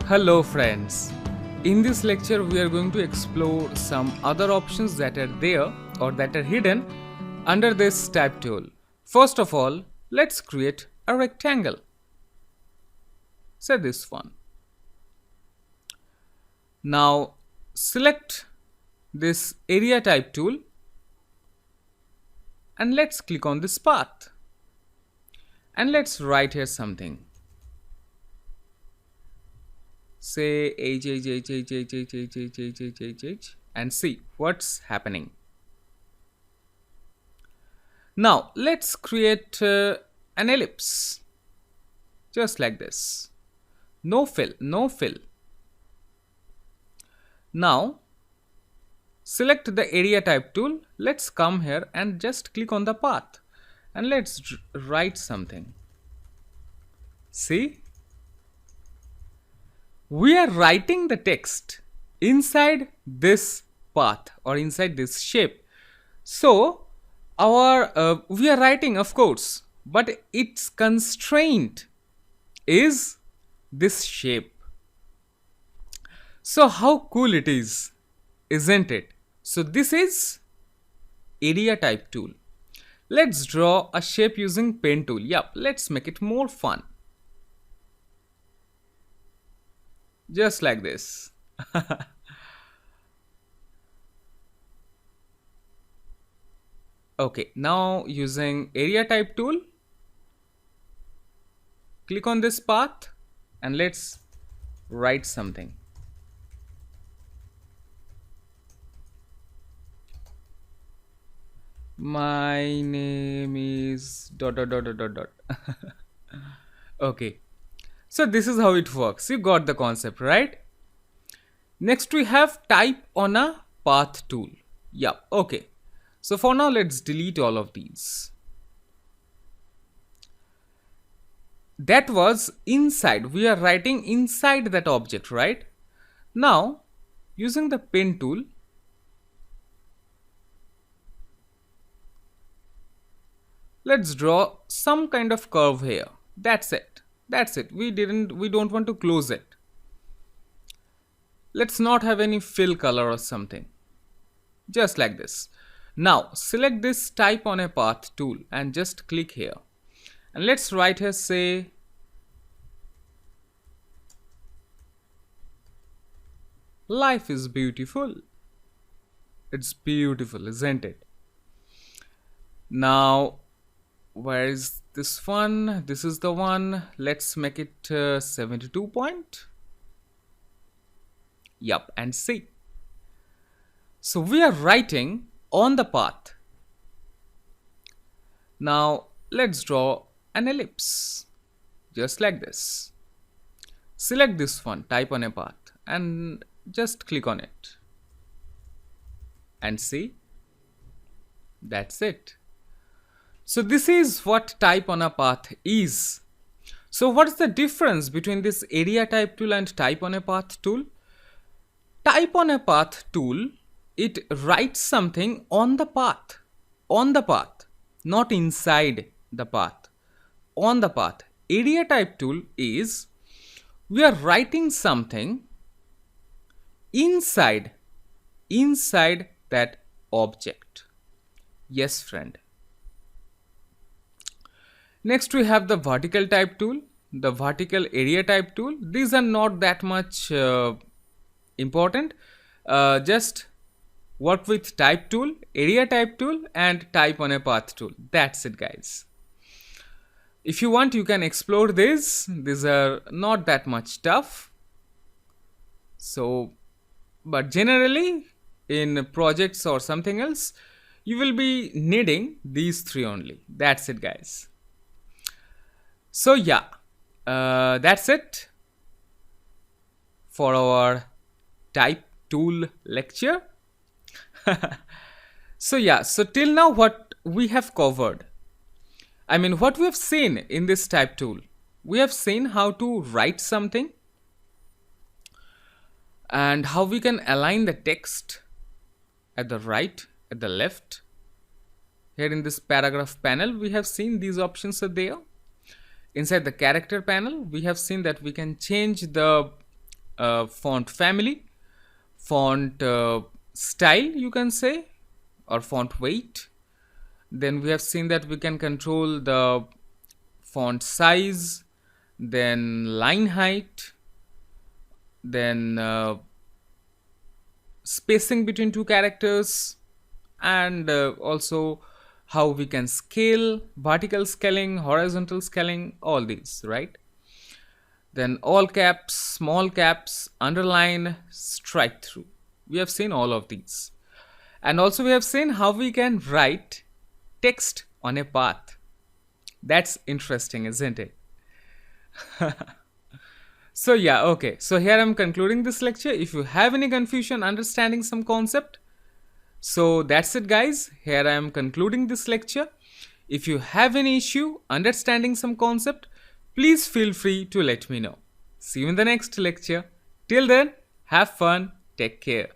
Hello friends. In this lecture we are going to explore some other options that are there or that are hidden under this type tool. First of all, let's create a rectangle. Say this one. Now select this area type tool and let's click on this path. And let's write here something. Say H and see what's happening. Now let's create an ellipse just like this. No fill, no fill. Now select the area type tool. Let's come here and just click on the path and let's write something. See? We are writing the text inside this path or inside this shape. So we are writing, of course, but its constraint is this shape. So how cool it is, isn't it? So this is area type tool. Let's draw a shape using pen tool. Yep, let's make it more fun. Just like this. Okay, now using area type tool, click on this path and let's write something. My name is ... Okay, so this is how it works. You got the concept, right? Next we have type on a path tool. Yeah, okay. So for now let's delete all of these. That was inside. We are writing inside that object, right? Now using the pen tool, let's draw some kind of curve here. That's it. That's it. We don't want to close it. Let's not have any fill color or something. Just like this. Now select this type on a path tool and just click here. And let's write here, say life is beautiful. It's beautiful, isn't it? Now where is this one? This is the one. Let's make it 72 point. Yup, and see. So we are writing on the path. Now let's draw an ellipse just like this. Select this one, type on a path and just click on it and see. That's it. So this is what type on a path is. So what is the difference between this area type tool and type on a path tool? Type on a path tool, it writes something on the path, not inside the path, on the path. Area type tool is, we are writing something inside that object. Yes, friend. Next we have the vertical type tool, the vertical area type tool. These are not that much important. Just work with type tool, area type tool and type on a path tool. That's it, guys. If you want, you can explore this. These are not that much tough. So, but generally in projects or something else, you will be needing these three only. That's it, guys. So yeah, that's it for our type tool lecture. So yeah, so till now what we have covered, what we have seen in this type tool, we have seen how to write something and how we can align the text at the right, at the left. Here in this paragraph panel, we have seen these options are there. Inside the character panel, we have seen that we can change the font family, font style, you can say, or font weight. Then we have seen that we can control the font size, then line height, then spacing between two characters, and also how we can scale, vertical scaling, horizontal scaling, all these, right? Then all caps, small caps, underline, strike through. We have seen all of these. And also we have seen how we can write text on a path. That's interesting, isn't it? So yeah, okay. So here I'm concluding this lecture. If you have any confusion understanding some concept, so that's it guys. Here I am concluding this lecture. If you have any issue understanding some concept, please feel free to let me know. See you in the next lecture. Till then, have fun. Take care.